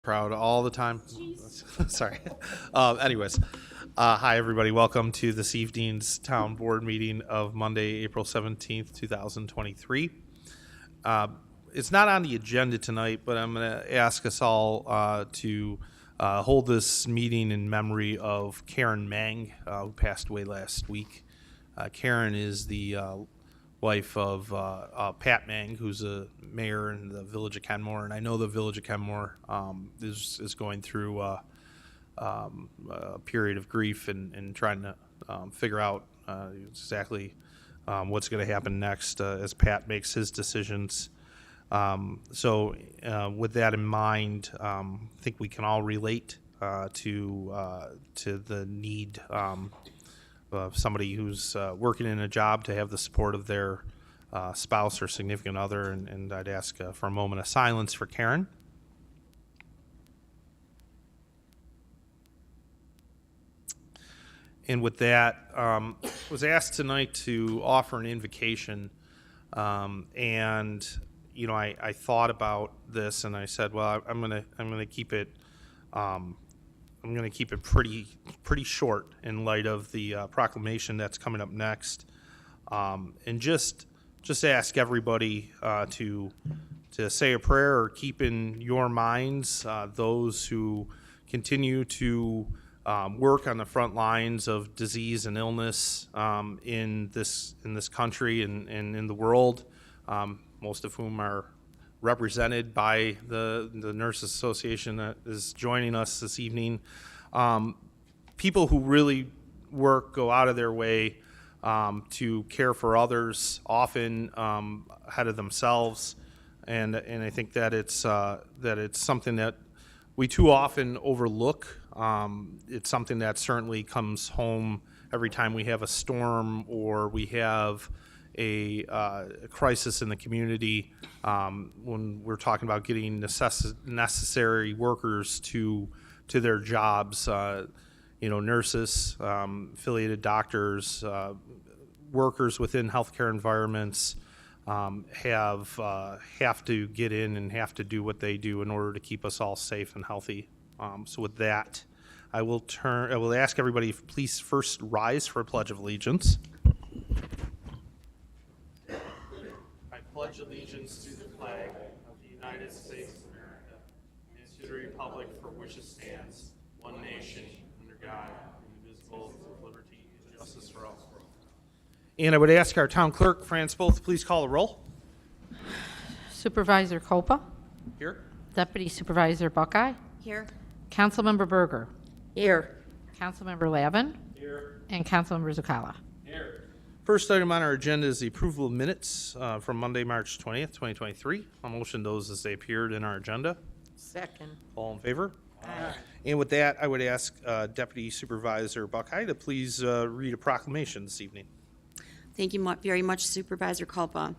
Proud all the time. Sorry. Anyways, hi everybody. Welcome to this evening's town board meeting of Monday, April 17th, 2023. It's not on the agenda tonight, but I'm going to ask us all to hold this meeting in memory of Karen Mang, who passed away last week. Karen is the wife of Pat Mang, who's a mayor in the village of Kenmore, and I know the village of Kenmore is going through a period of grief and trying to figure out exactly what's going to happen next as Pat makes his decisions. So with that in mind, I think we can all relate to the need of somebody who's working in a job to have the support of their spouse or significant other, and I'd ask for a moment of silence for Karen. And with that, was asked tonight to offer an invocation, and you know, I thought about this, and I said, well, I'm gonna keep it. I'm going to keep it pretty short in light of the proclamation that's coming up next, and just ask everybody to say a prayer or keep in your minds those who continue to work on the front lines of disease and illness in this country and in the world, most of whom are represented by the Nurses Association that is joining us this evening. People who really go out of their way to care for others, often ahead of themselves, and I think that it's something that we too often overlook. It's something that certainly comes home every time we have a storm or we have a crisis in the community, when we're talking about getting necessary workers to their jobs. Nurses, affiliated doctors, workers within healthcare environments have to get in and have to do what they do in order to keep us all safe and healthy. So with that, I will ask everybody if please first rise for a pledge of allegiance. Pledge allegiance to the flag of the United States of America and to the republic for which it stands, one nation, under God, indivisible, with liberty and justice for all. And I would ask our town clerk, France Bolt, to please call the roll. Supervisor Copa. Here. Deputy Supervisor Buckeye. Here. Councilmember Berger. Here. Councilmember Lavin. Here. And Councilmember Zuccalla. Here. First item on our agenda is the approval of minutes from Monday, March 20th, 2023. I'll motion those as they appeared in our agenda. Second. All in favor? Aye. And with that, I would ask Deputy Supervisor Buckeye to please read a proclamation this evening. Thank you very much, Supervisor Culpa.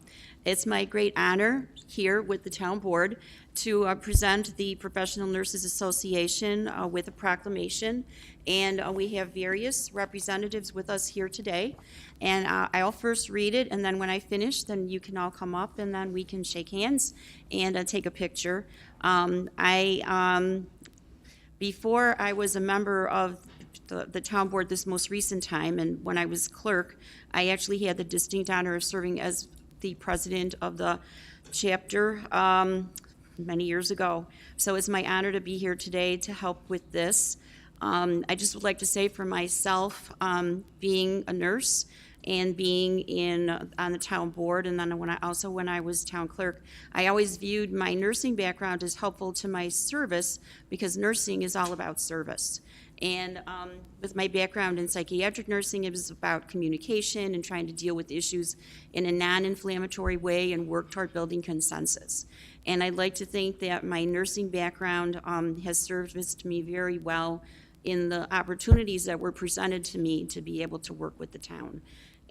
It's my great honor here with the town board to present the Professional Nurses Association with a proclamation. And we have various representatives with us here today. And I'll first read it, and then when I finish, then you can all come up, and then we can shake hands and take a picture. Before I was a member of the town board this most recent time, and when I was clerk, I actually had the distinct honor of serving as the president of the chapter many years ago. So it's my honor to be here today to help with this. I just would like to say for myself, being a nurse and being on the town board, and then when I was town clerk, I always viewed my nursing background as helpful to my service, because nursing is all about service. And with my background in psychiatric nursing, it was about communication and trying to deal with issues in a non-inflammatory way and work toward building consensus. And I'd like to think that my nursing background has served me very well in the opportunities that were presented to me to be able to work with the town.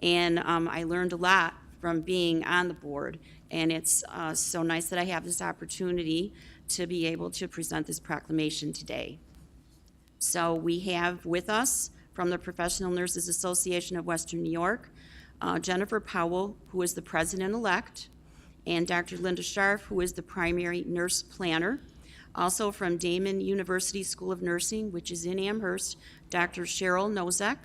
And I learned a lot from being on the board, and it's so nice that I have this opportunity to be able to present this proclamation today. So we have with us from the Professional Nurses Association of Western New York, Jennifer Powell, who is the president-elect, and Dr. Linda Scharf, who is the primary nurse planner. Also from Damon University School of Nursing, which is in Amherst, Dr. Cheryl Nozek.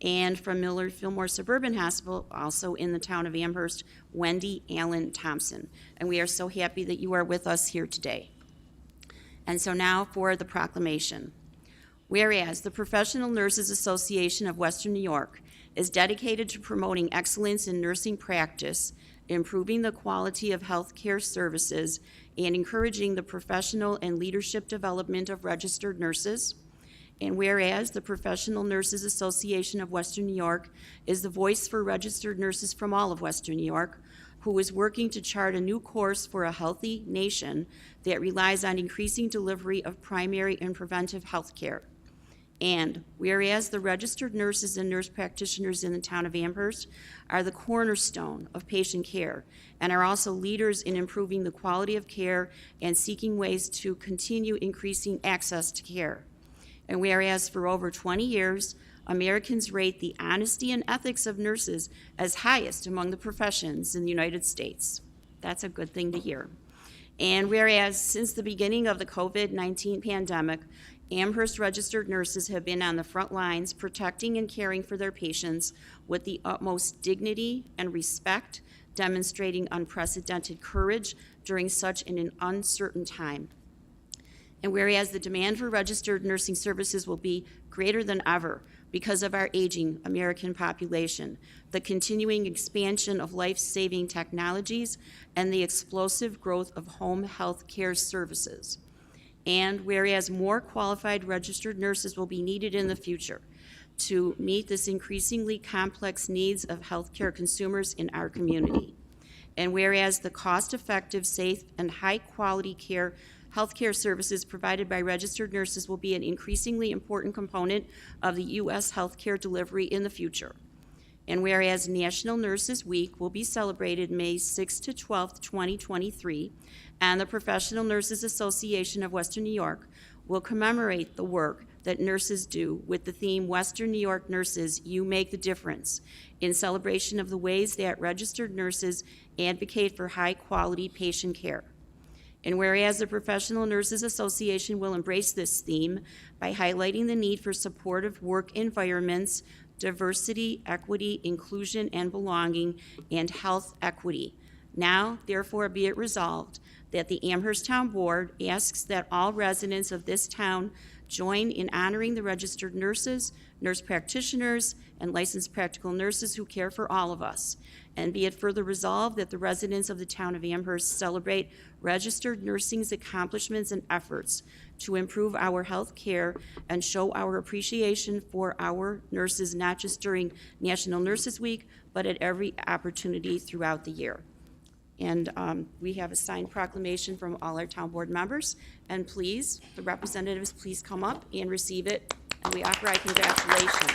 And from Millard Fillmore Suburban Hospital, also in the town of Amherst, Wendy Allen Thompson. And we are so happy that you are with us here today. And so now for the proclamation. Whereas the Professional Nurses Association of Western New York is dedicated to promoting excellence in nursing practice, improving the quality of healthcare services, and encouraging the professional and leadership development of registered nurses. And whereas the Professional Nurses Association of Western New York is the voice for registered nurses from all of Western New York, who is working to chart a new course for a healthy nation that relies on increasing delivery of primary and preventive health care. And whereas the registered nurses and nurse practitioners in the town of Amherst are the cornerstone of patient care and are also leaders in improving the quality of care and seeking ways to continue increasing access to care. And whereas for over 20 years, Americans rate the honesty and ethics of nurses as highest among the professions in the United States. That's a good thing to hear. And whereas since the beginning of the COVID-19 pandemic, Amherst registered nurses have been on the front lines protecting and caring for their patients with the utmost dignity and respect, demonstrating unprecedented courage during such an uncertain time. And whereas the demand for registered nursing services will be greater than ever because of our aging American population, the continuing expansion of life-saving technologies, and the explosive growth of home health care services. And whereas more qualified registered nurses will be needed in the future to meet this increasingly complex needs of healthcare consumers in our community. And whereas the cost-effective, safe, and high-quality care healthcare services provided by registered nurses will be an increasingly important component of the U.S. healthcare delivery in the future. And whereas National Nurses Week will be celebrated May 6th to 12th, 2023, and the Professional Nurses Association of Western New York will commemorate the work that nurses do with the theme Western New York Nurses, You Make the Difference, in celebration of the ways that registered nurses advocate for high-quality patient care. And whereas the Professional Nurses Association will embrace this theme by highlighting the need for supportive work environments, diversity, equity, inclusion, and belonging, and health equity. Now, therefore, be it resolved that the Amherst Town Board asks that all residents of this town join in honoring the registered nurses, nurse practitioners, and licensed practical nurses who care for all of us. And be it further resolved that the residents of the town of Amherst celebrate registered nursing's accomplishments and efforts to improve our health care and show our appreciation for our nurses, not just during National Nurses Week, but at every opportunity throughout the year. And we have a signed proclamation from all our town board members. And please, the representatives, please come up and receive it. And we offer our congratulations.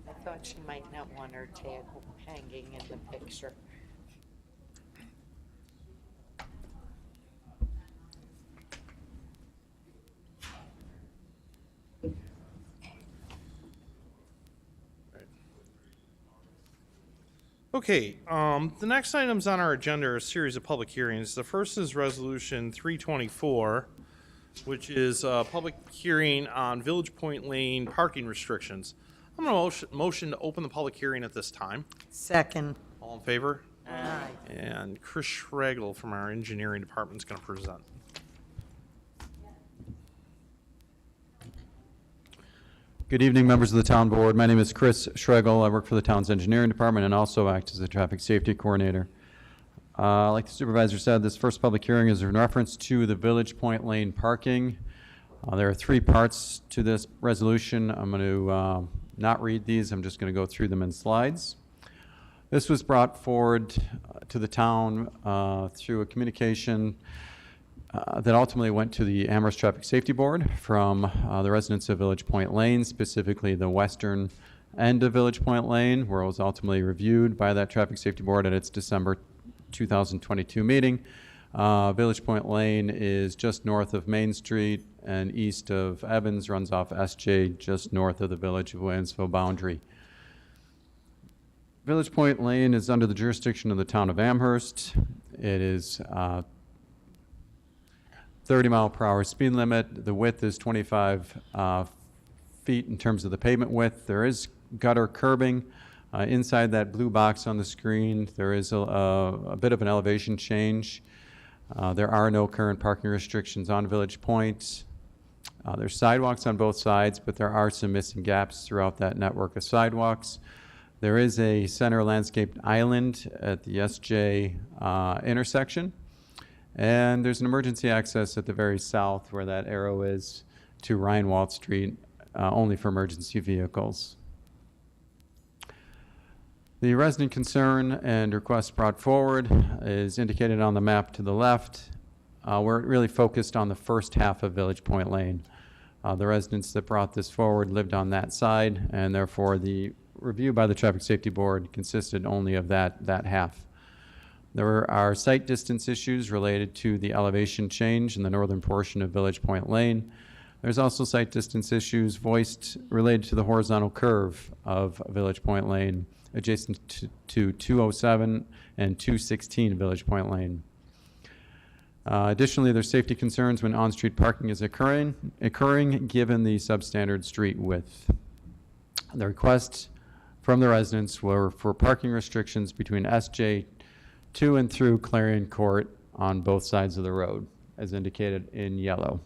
I thought she might not want her tag hanging in the picture. Okay, the next items on our agenda are a series of public hearings. The first is Resolution 324, which is a public hearing on Village Point Lane parking restrictions. I'm going to motion to open the public hearing at this time. Second. All in favor? Aye. And Chris Schregel from our engineering department is going to present. Good evening, members of the town board. My name is Chris Schregel. I work for the town's engineering department and also act as the traffic safety coordinator. Like the supervisor said, this first public hearing is in reference to the Village Point Lane parking. There are 3 parts to this resolution. I'm going to not read these. I'm just going to go through them in slides. This was brought forward to the town through a communication that ultimately went to the Amherst Traffic Safety Board from the residents of Village Point Lane, specifically the western end of Village Point Lane, where it was ultimately reviewed by that Traffic Safety Board at its December 2022 meeting. Village Point Lane is just north of Main Street and east of Evans, runs off SJ just north of the Village of Williamsville boundary. Village Point Lane is under the jurisdiction of the town of Amherst. It is 30-mile-per-hour speed limit. The width is 25 feet in terms of the pavement width. There is gutter curbing. Inside that blue box on the screen, there is a bit of an elevation change. There are no current parking restrictions on Village Point. There's sidewalks on both sides, but there are some missing gaps throughout that network of sidewalks. There is a center landscaped island at the SJ intersection. And there's an emergency access at the very south where that arrow is to Ryan Walt Street, only for emergency vehicles. The resident concern and request brought forward is indicated on the map to the left. We're really focused on the first half of Village Point Lane. The residents that brought this forward lived on that side, and therefore the review by the Traffic Safety Board consisted only of that half. There are site distance issues related to the elevation change in the northern portion of Village Point Lane. There's also site distance issues voiced related to the horizontal curve of Village Point Lane, adjacent to 207 and 216 Village Point Lane. Additionally, there's safety concerns when on-street parking is occurring given the substandard street width. The requests from the residents were for parking restrictions between SJ to and through Clarion Court on both sides of the road, as indicated in yellow.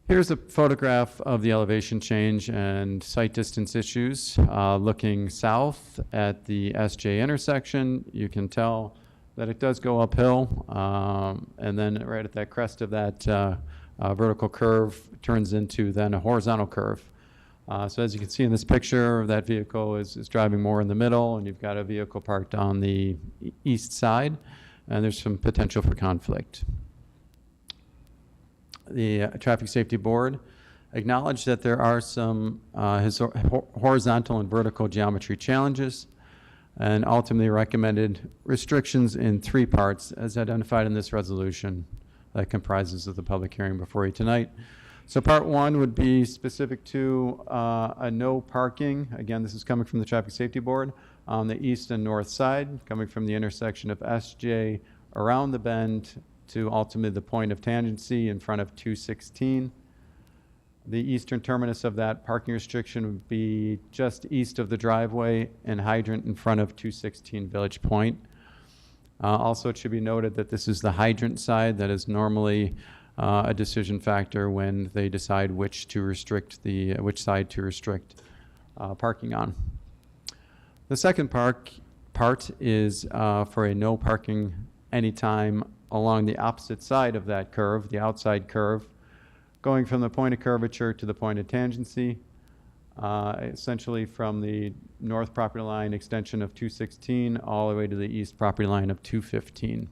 Here's a photograph of the elevation change and site distance issues. Looking south at the SJ intersection, you can tell that it does go uphill, and then right at that crest of that vertical curve turns into then a horizontal curve. So as you can see in this picture, that vehicle is driving more in the middle, and you've got a vehicle parked on the east side, and there's some potential for conflict. The Traffic Safety Board acknowledged that there are some horizontal and vertical geometry challenges, and ultimately recommended restrictions in 3 parts as identified in this resolution that comprises of the public hearing before you tonight. So part 1 would be specific to a no parking. Again, this is coming from the Traffic Safety Board on the east and north side, coming from the intersection of SJ around the bend to ultimately the point of tangency in front of 216. The eastern terminus of that parking restriction would be just east of the driveway and hydrant in front of 216 Village Point. Also, it should be noted that this is the hydrant side that is normally a decision factor when they decide which side to restrict parking on. The second part is for a no parking anytime along the opposite side of that curve, the outside curve, going from the point of curvature to the point of tangency, essentially from the north property line extension of 216 all the way to the east property line of 215.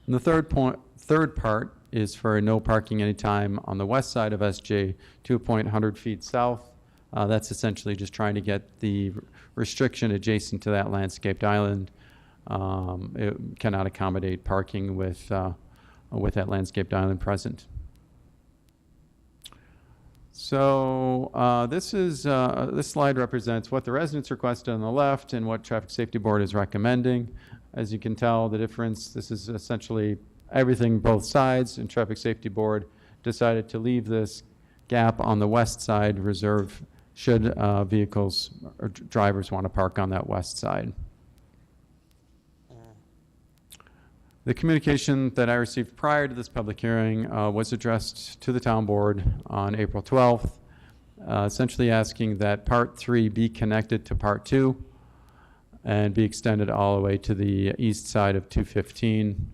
And the third part is for no parking anytime on the west side of SJ to a point 100 feet south. That's essentially just trying to get the restriction adjacent to that landscaped island. It cannot accommodate parking with that landscaped island present. So this slide represents what the residents requested on the left and what Traffic Safety Board is recommending. As you can tell, the difference, this is essentially everything both sides, and Traffic Safety Board decided to leave this gap on the west side reserved should vehicles or drivers want to park on that west side. The communication that I received prior to this public hearing was addressed to the town board on April 12th, essentially asking that Part 3 be connected to Part 2 and be extended all the way to the east side of 215.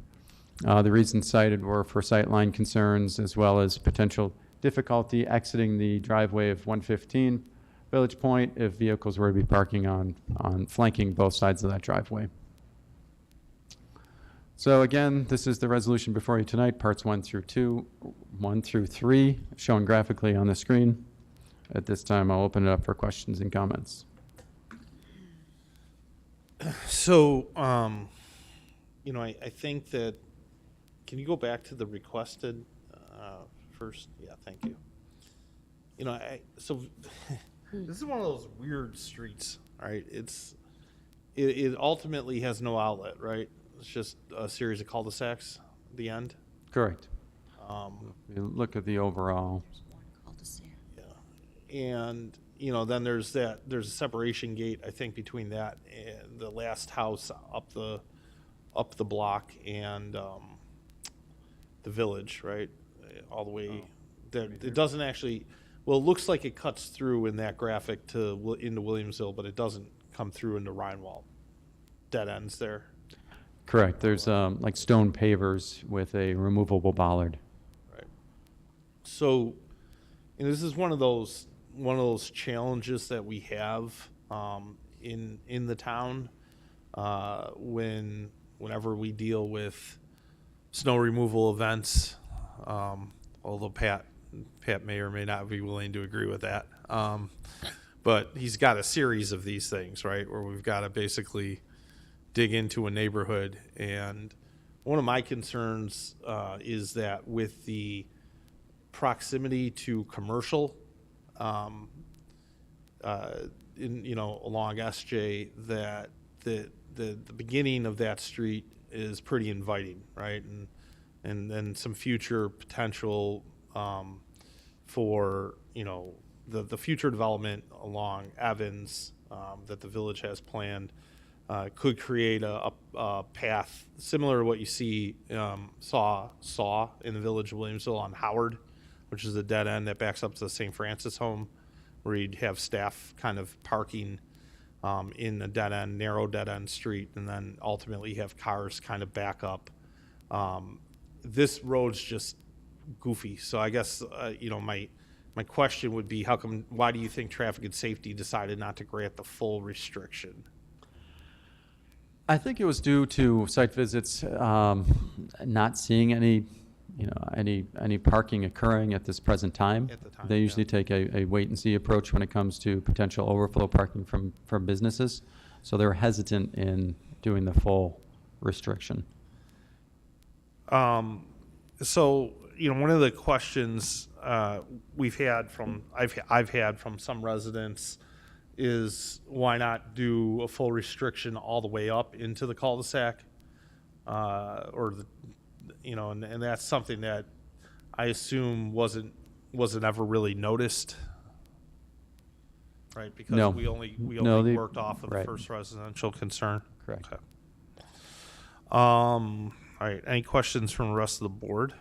The reasons cited were for sightline concerns as well as potential difficulty exiting the driveway of 115 Village Point if vehicles were to be parking on flanking both sides of that driveway. So again, this is the resolution before you tonight, parts 1 through 3, shown graphically on the screen. At this time, I'll open it up for questions and comments. So, I think that, can you go back to the requested first? Yeah, thank you. So this is one of those weird streets, right? It ultimately has no outlet, right? It's just a series of cul-de-sacs at the end. Correct. If you look at the overall. Yeah. And, then there's a separation gate, I think, between that and the last house up the block and the village, right? All the way. It doesn't actually, well, it looks like it cuts through in that graphic into Williamsville, but it doesn't come through into Rhinewald. Dead ends there. Correct. There's like stone pavers with a removable bollard. Right. So, this is one of those challenges that we have in the town whenever we deal with snow removal events. Although Pat may or may not be willing to agree with that, but he's got a series of these things, right, where we've got to basically dig into a neighborhood. And one of my concerns is that with the proximity to commercial along SJ, that the beginning of that street is pretty inviting, right? And then some future potential for the future development along Evans that the village has planned could create a path similar to what you saw in the village of Williamsville on Howard, which is a dead end that backs up to the St. Francis home, where you'd have staff kind of parking in a narrow dead end street, and then ultimately have cars kind of back up. This road's just goofy, so I guess my question would be, why do you think Traffic and Safety decided not to grant the full restriction? I think it was due to site visits not seeing any parking occurring at this present time. At the time, They usually take a wait and see approach when it comes to potential overflow parking from businesses. So they're hesitant in doing the full restriction. So one of the questions I've had from some residents is, why not do a full restriction all the way up into the cul-de-sac, and that's something that I assume wasn't ever really noticed, right? Because No. we only No, worked off of the right. first residential concern. Correct. Okay. All right. Any questions from the rest of the board?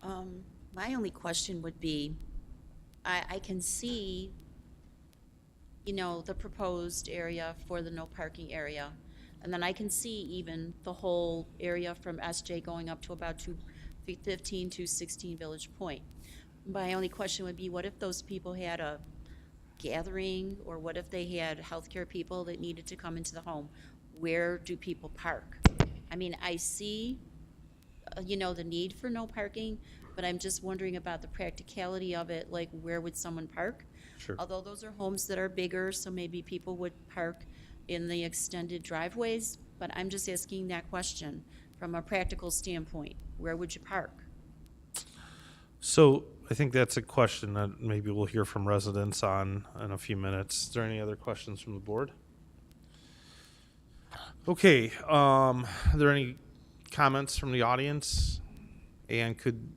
My only question would be, I can see, the proposed area for the no parking area. And then I can see even the whole area from SJ going up to about 215 to 16 Village Point. My only question would be, what if those people had a gathering, or what if they had healthcare people that needed to come into the home? Where do people park? I mean, I see, the need for no parking, but I'm just wondering about the practicality of it, like where would someone park? Sure. Although those are homes that are bigger, so maybe people would park in the extended driveways, but I'm just asking that question from a practical standpoint. Where would you park? So I think that's a question that maybe we'll hear from residents on in a few minutes. Is there any other questions from the board? Okay, are there any comments from the audience? And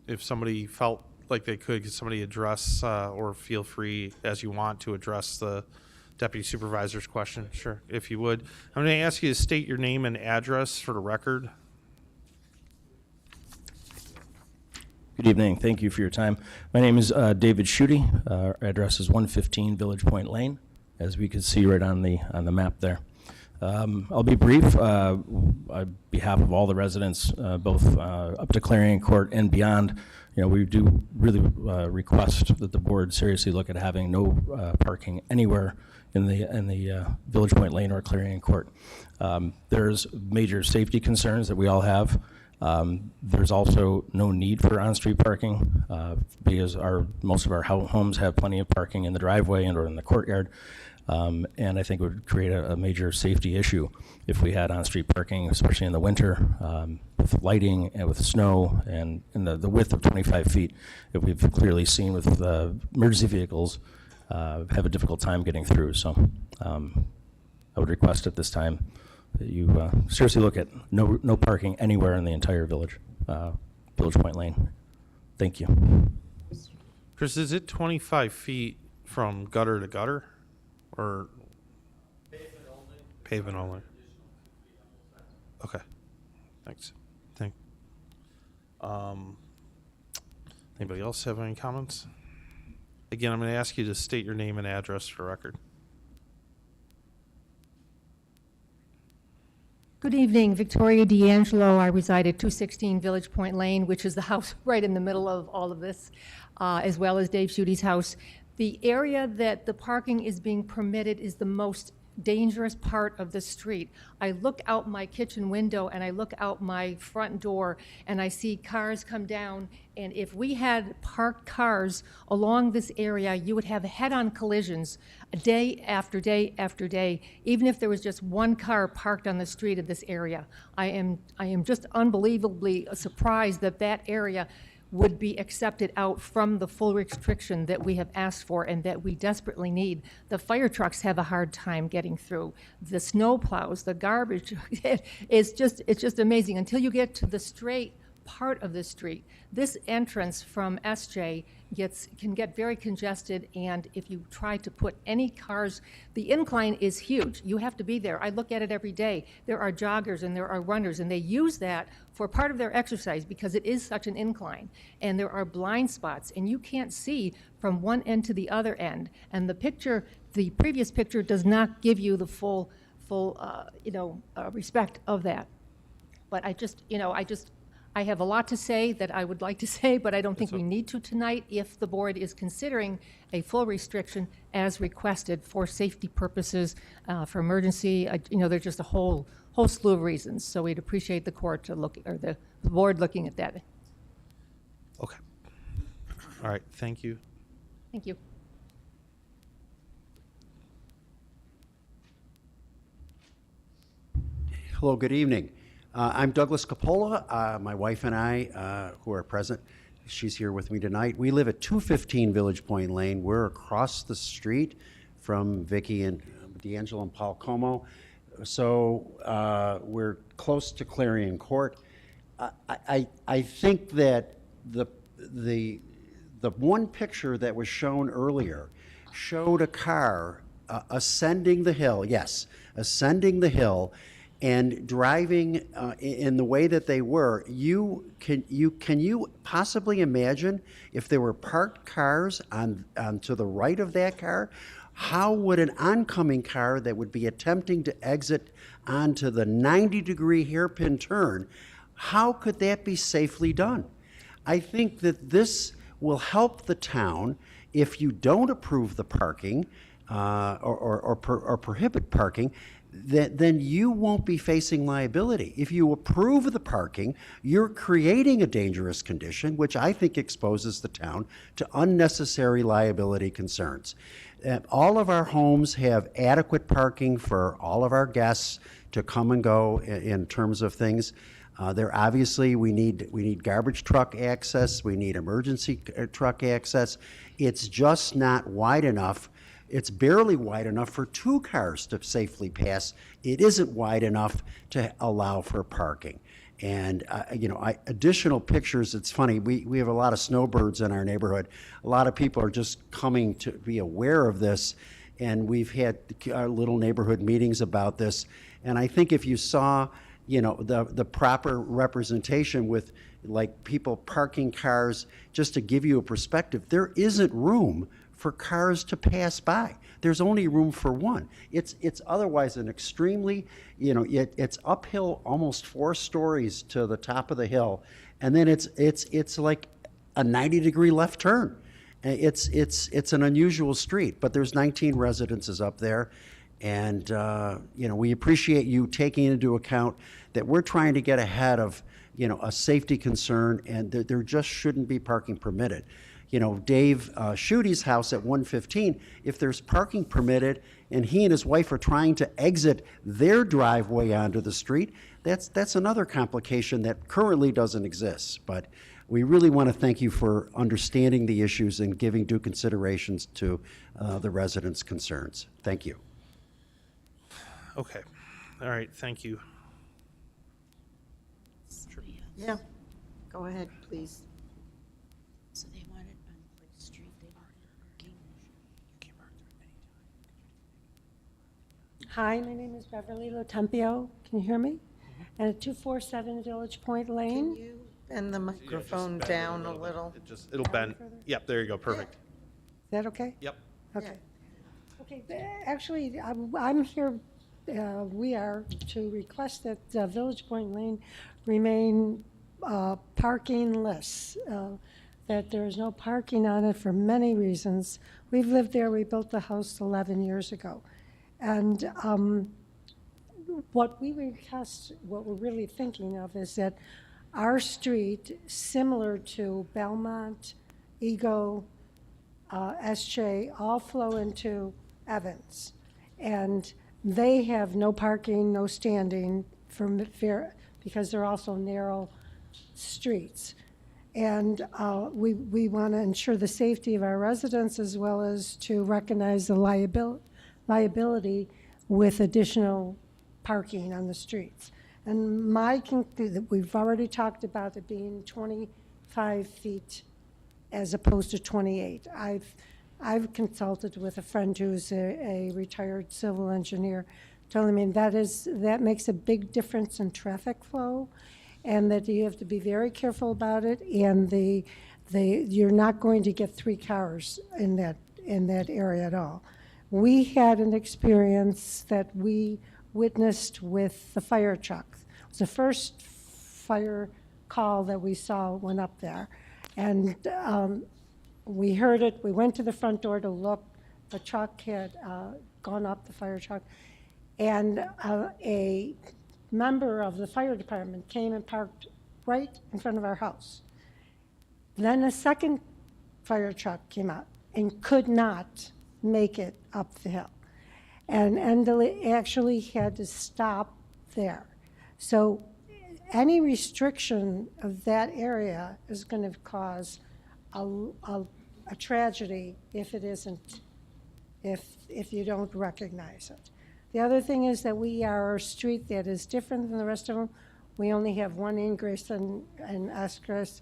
if somebody felt like they could somebody address, or feel free as you want to address the deputy supervisor's question? Sure, if you would. I'm going to ask you to state your name and address for the record. Good evening. Thank you for your time. My name is David Schutte. Our address is 115 Village Point Lane, as we can see right on the map there. I'll be brief. On behalf of all the residents, both up to Clarion Court and beyond, we do really request that the board seriously look at having no parking anywhere in the Village Point Lane or Clarion Court. There's major safety concerns that we all have. There's also no need for on-street parking because most of our homes have plenty of parking in the driveway and or in the courtyard. And I think it would create a major safety issue if we had on-street parking, especially in the winter, with lighting and with snow and in the width of 25 feet that we've clearly seen with emergency vehicles have a difficult time getting through. So I would request at this time that you seriously look at no parking anywhere in the entire Village Point Lane. Thank you. Chris, is it 25 feet from gutter to gutter? Or pavement only? Okay, thanks. Anybody else have any comments? Again, I'm going to ask you to state your name and address for the record. Good evening, Victoria D'Angelo. I reside at 216 Village Point Lane, which is the house right in the middle of all of this, as well as Dave Schutte's house. The area that the parking is being permitted is the most dangerous part of the street. I look out my kitchen window and I look out my front door and I see cars come down, and if we had parked cars along this area, you would have head-on collisions day after day after day, even if there was just one car parked on the street of this area. I am just unbelievably surprised that that area would be accepted out from the full restriction that we have asked for and that we desperately need. The fire trucks have a hard time getting through. The snow plows, the garbage, it's just amazing. Until you get to the straight part of the street, this entrance from SJ can get very congested, and if you try to put any cars, the incline is huge. You have to be there. I look at it every day. There are joggers and there are runners, and they use that for part of their exercise because it is such an incline. And there are blind spots, and you can't see from one end to the other end. And the previous picture does not give you the full respect of that. But I have a lot to say that I would like to say, but I don't think we need to tonight if the board is considering a full restriction as requested for safety purposes, for emergency. There's just a whole slew of reasons. So we'd appreciate the the board looking at that. Okay. All right, thank you. Thank you. Hello, good evening. I'm Douglas Capola. My wife and I, who are present, she's here with me tonight. We live at 215 Village Point Lane. We're across the street from Vicki and D'Angelo and Paul Como. So we're close to Clarion Court. I think that the one picture that was shown earlier showed a car ascending the hill, ascending the hill, and driving in the way that they were. Can you possibly imagine if there were parked cars on to the right of that car? How would an oncoming car that would be attempting to exit onto the 90-degree hairpin turn, how could that be safely done? I think that this will help the town if you don't approve the parking or prohibit parking. Then you won't be facing liability. If you approve of the parking, you're creating a dangerous condition, which I think exposes the town to unnecessary liability concerns. All of our homes have adequate parking for all of our guests to come and go in terms of things. We need garbage truck access, we need emergency truck access. It's just not wide enough. It's barely wide enough for two cars to safely pass. It isn't wide enough to allow for parking. And, additional pictures, it's funny, we have a lot of snowbirds in our neighborhood. A lot of people are just coming to be aware of this, and we've had our little neighborhood meetings about this. And I think if you saw, the proper representation with, like, people parking cars, just to give you a perspective, there isn't room for cars to pass by. There's only room for one. It's otherwise an extremely, it's uphill almost 4 stories to the top of the hill, and then it's like a 90-degree left turn. It's an unusual street, but there's 19 residences up there, and we appreciate you taking into account that we're trying to get ahead of a safety concern, and there just shouldn't be parking permitted. Dave Schuete's house at 115, if there's parking permitted and he and his wife are trying to exit their driveway onto the street, that's another complication that currently doesn't exist. But we really want to thank you for understanding the issues and giving due considerations to the residents' concerns. Thank you. Okay. All right, thank you. Yeah, go ahead, please. So they wanted on Place Street, they wanted parking. Hi, my name is Beverly Lotempio. Can you hear me? And at 247 Village Point Lane. Can you bend the microphone down a little? It'll bend. Yep, there you go, perfect. Is that okay? Yep. Okay. Okay, actually, I'm here, we are to request that Village Point Lane remain parking-less, that there is no parking on it for many reasons. We've lived there, we built the house 11 years ago. And what we're really thinking of is that our street, similar to Belmont, Ego, SJ, all flow into Evans. And they have no parking, no standing because they're also narrow streets. And we want to ensure the safety of our residents as well as to recognize the liability with additional parking on the streets. And we've already talked about it being 25 feet as opposed to 28. I've consulted with a friend who's a retired civil engineer, told me that makes a big difference in traffic flow, and that you have to be very careful about it, and you're not going to get 3 cars in that area at all. We had an experience that we witnessed with the fire truck. It was the first fire call that we saw went up there, and we heard it. We went to the front door to look. The truck had gone up, the fire truck, and a member of the fire department came and parked right in front of our house. Then a second fire truck came out and could not make it up the hill, and actually had to stop there. So any restriction of that area is going to cause a tragedy if it isn't, if you don't recognize it. The other thing is that we are a street that is different than the rest of them. We only have one ingress and egress.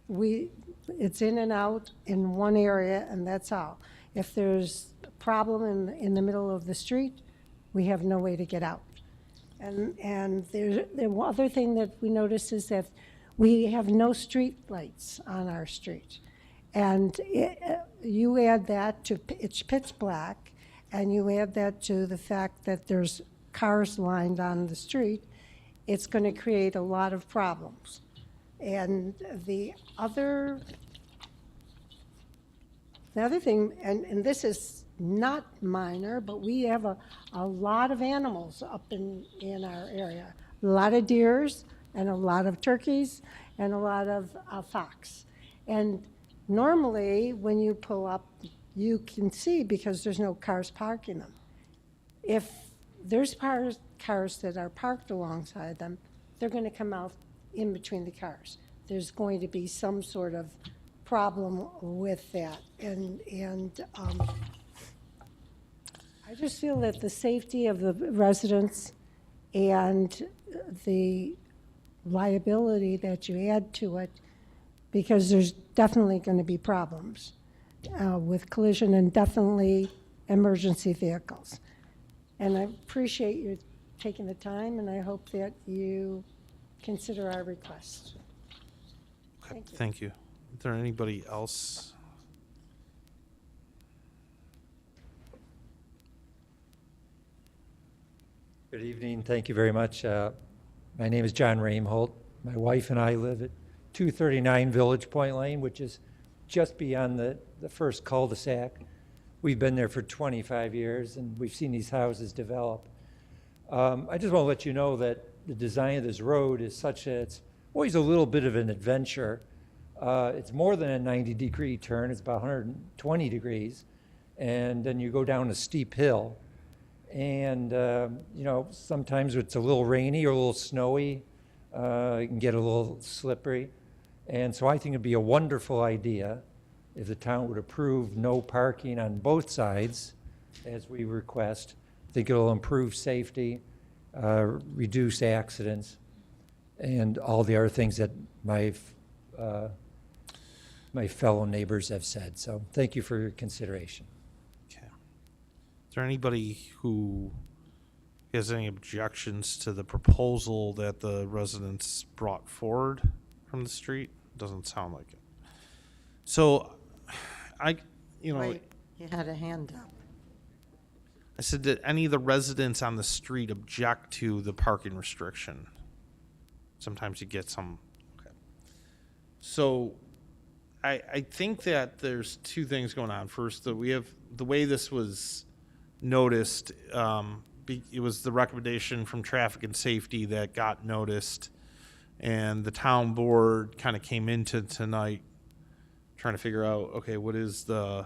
It's in and out in one area, and that's all. If there's a problem in the middle of the street, we have no way to get out. And the other thing that we notice is that we have no street lights on our street. And you add that to, it's pitch black, and you add that to the fact that there's cars lined on the street, it's going to create a lot of problems. And the other thing, and this is not minor, but we have a lot of animals up in our area. A lot of deers and a lot of turkeys and a lot of fox. And normally, when you pull up, you can see because there's no cars parking them. If there's cars that are parked alongside them, they're going to come out in between the cars. There's going to be some sort of problem with that. And I just feel that the safety of the residents and the liability that you add to it, because there's definitely going to be problems with collision and definitely emergency vehicles. And I appreciate you taking the time, and I hope that you consider our request. Thank you. Thank you. Is there anybody else? Good evening. Thank you very much. My name is John Raimholt. My wife and I live at 239 Village Point Lane, which is just beyond the first cul-de-sac. We've been there for 25 years, and we've seen these houses develop. I just want to let you know that the design of this road is such that it's always a little bit of an adventure. It's more than a 90-degree turn. It's about 120 degrees. And then you go down a steep hill. And, you know, sometimes it's a little rainy or a little snowy. It can get a little slippery. And so I think it'd be a wonderful idea if the town would approve no parking on both sides, as we request. I think it'll improve safety, reduce accidents, and all the other things that my fellow neighbors have said. So thank you for your consideration. Okay. Is there anybody who has any objections to the proposal that the residents brought forward from the street? Doesn't sound like it. So, you know, Wait, you had a hand up. I said, did any of the residents on the street object to the parking restriction? Sometimes you get some. Okay. So, I think that there's two things going on. First, that we have the way this was noticed. It was the recommendation from traffic and safety that got noticed, and the town board kind of came into tonight trying to figure out, okay, what is the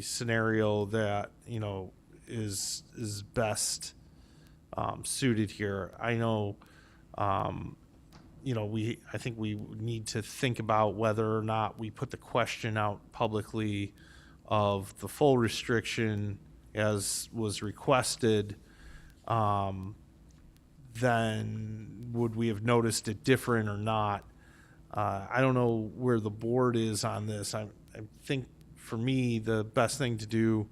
scenario that, you know, is best suited here. I know, you know, I think we need to think about whether or not we put the question out publicly of the full restriction as was requested. Then would we have noticed it different or not? I don't know where the board is on this. I think for me, the best thing to do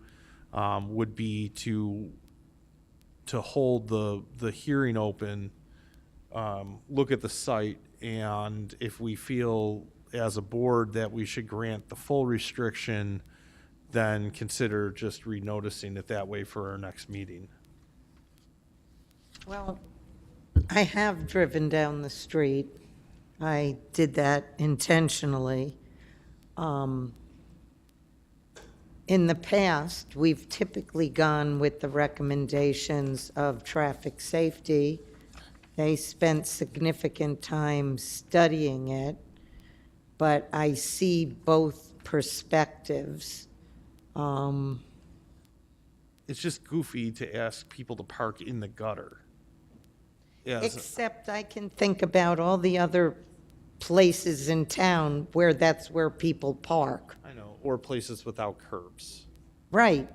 would be to hold the hearing open, look at the site, and if we feel as a board that we should grant the full restriction, then consider just renoticing it that way for our next meeting. Well, I have driven down the street. I did that intentionally. In the past, we've typically gone with the recommendations of traffic safety. They spent significant time studying it, but I see both perspectives. It's just goofy to ask people to park in the gutter. Except I can think about all the other places in town where that's where people park. I know, or places without curbs. Right.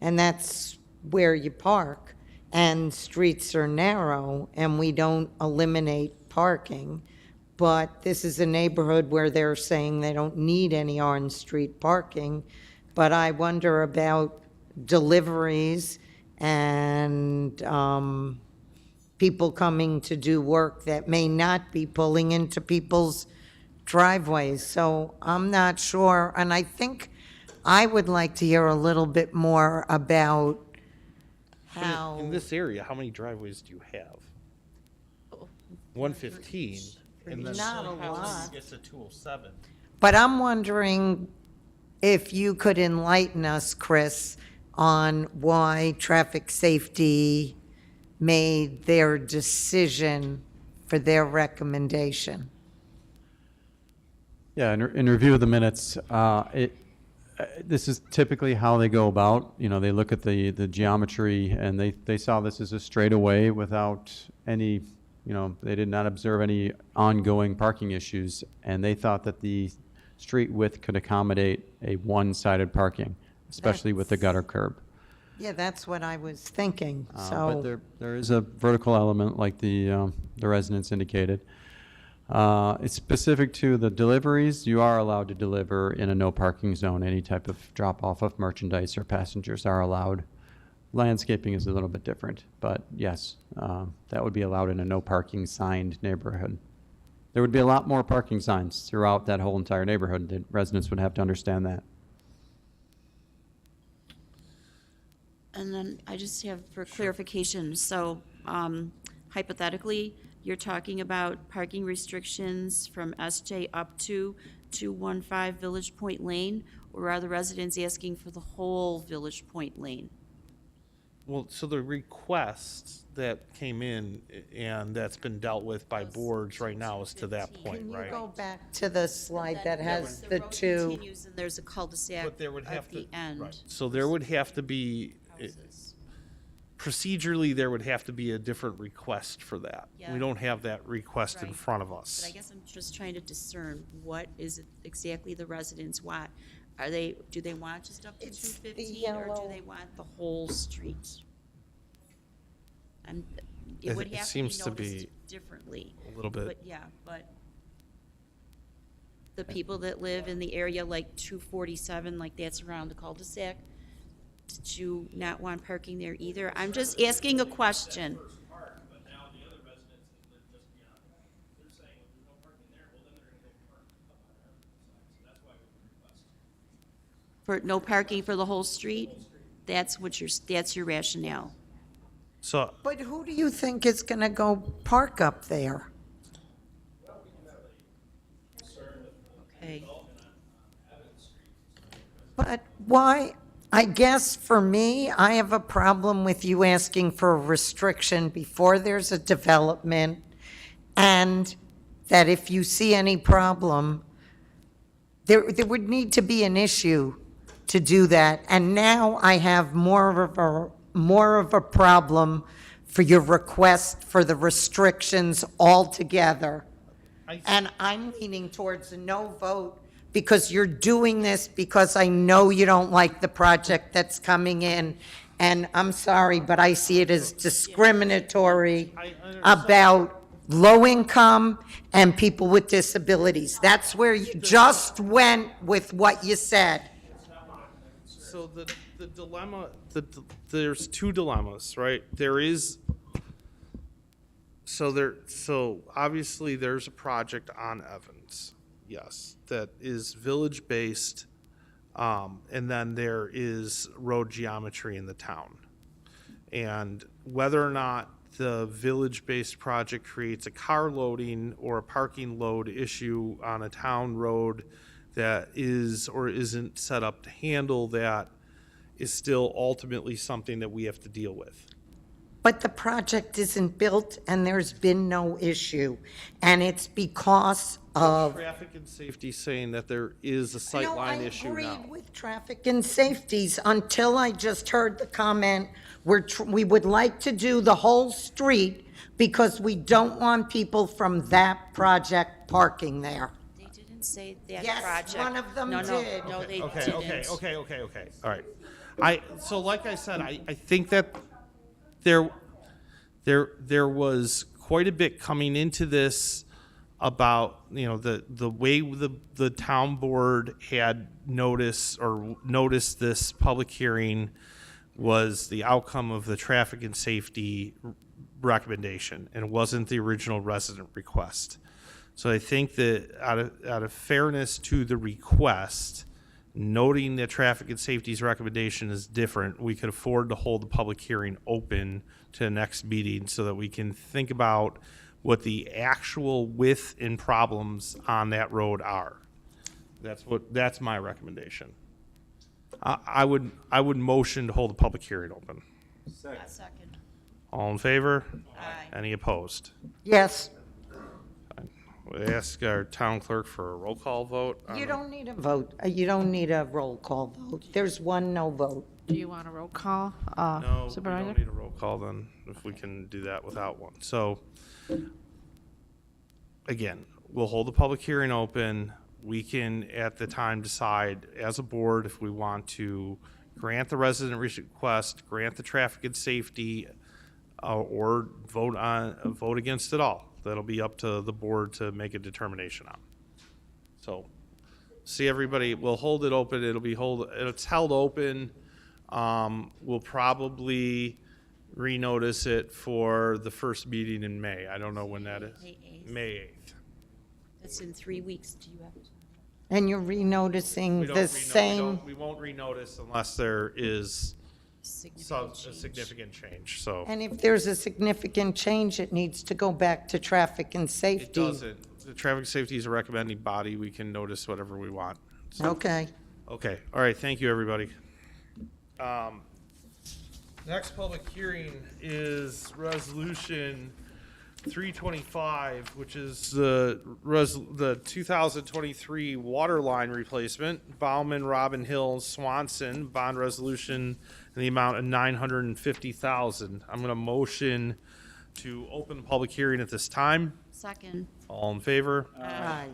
And that's where you park. And streets are narrow, and we don't eliminate parking. But this is a neighborhood where they're saying they don't need any on-street parking. But I wonder about deliveries and people coming to do work that may not be pulling into people's driveways. So I'm not sure, and I think I would like to hear a little bit more about how. In this area, how many driveways do you have? 115. And then Not a how many lot. gets to 207? But I'm wondering if you could enlighten us, Chris, on why traffic safety made their decision for their recommendation. Yeah, in review of the minutes, this is typically how they go about. You know, they look at the geometry, and they saw this as a straightaway without any, you know, they did not observe any ongoing parking issues, and they thought that the street width could accommodate a one-sided parking, especially with the gutter curb. Yeah, that's what I was thinking, But so, there is a vertical element like the residents indicated. It's specific to the deliveries. You are allowed to deliver in a no parking zone. Any type of drop off of merchandise or passengers are allowed. Landscaping is a little bit different, but yes, that would be allowed in a no parking signed neighborhood. There would be a lot more parking signs throughout that whole entire neighborhood. The residents would have to understand that. And then I just have for clarification, so hypothetically, you're talking about parking restrictions from SJ up to 215 Village Point Lane, or are the residents asking for the whole Village Point Lane? Well, so the request that came in and that's been dealt with by boards right now is to that point, can you right? go back to the slide that has the road two? continues and there's a cul-de-sac But there would have at to, the end. right. So there would have to be, Houses. procedurally, there would have to be a different request for that. Yeah. We don't have that request in Right. front of us. But I guess I'm just trying to discern what is it exactly the residents want. Do they want just up to It's the 215, or do yellow. they want the whole street? And it would It have to be seems to noticed be differently. A little bit. But yeah, but the people that live in the area like 247, like that's around the cul-de-sac, did you not want parking there either? I'm just asking a question. For no parking for the whole street? That's your rationale. So, But who do you think is gonna go park up there? Okay. But why, I guess for me, I have a problem with you asking for a restriction before there's a development, and that if you see any problem, there would need to be an issue to do that. And now I have more of a problem for your request for the restrictions altogether. And I'm leaning towards a no vote because you're doing this because I know you don't like the project that's coming in. And I'm sorry, but I see it as discriminatory about low income and people with disabilities. That's where you just went with what you said. so the dilemma, there's two dilemmas, right? So obviously there's a project on Evans, yes, that is village-based, and then there is road geometry in the town. And whether or not the village-based project creates a car loading or a parking load issue on a town road that is or isn't set up to handle that is still ultimately something that we have to deal with. But the project isn't built and there's been no issue. And it's because of. Traffic and safety saying that there is a sightline issue No, I now. agreed with traffic and safeties until I just heard the comment, we would like to do the whole street because we don't want people from that project parking there. They didn't say that Yes, project. one of them No, did. No, they Okay, didn't. okay. All right. So like I said, I think that there was quite a bit coming into this about, the way the town board had noticed this public hearing was the outcome of the traffic and safety recommendation, and it wasn't the original resident request. So I think that out of fairness to the request, noting that traffic and safety's recommendation is different, we could afford to hold the public hearing open to the next meeting so that we can think about what the actual width and problems on that road are. That's my recommendation. I would motion to hold the public hearing open. A second. All in favor? Aye. Any opposed? Yes, We ask our town clerk for a roll call vote. you don't need a vote. You don't need a roll call vote. There's one no vote. Do you want a roll call, No, we Supervisor? don't need a roll call then, if we can do that without one. So, again, we'll hold the public hearing open. We can, at the time, decide as a board if we want to grant the resident request, grant the traffic and safety, or vote against it all. That'll be up to the board to make a determination on. So, see everybody, we'll hold it open, it's held open. We'll probably renotice it for the first meeting in May. I don't know when that is. May 8th. May 8th. That's in 3 weeks. Do you have? And you're renoticing We don't the same, we won't renotice unless there is a Significant significant change, so. and if there's a significant change, it needs to go back to traffic and It safety. doesn't. The traffic safety is a recommending body. We can notice whatever we want. Okay. Okay, all right, thank you, everybody. Next public hearing is Resolution 325, which is the 2023 water line replacement, Bauman, Robin Hill, Swanson, bond resolution in the amount of $950,000. I'm going to motion to open the public hearing at this time. Second. All in favor? Aye.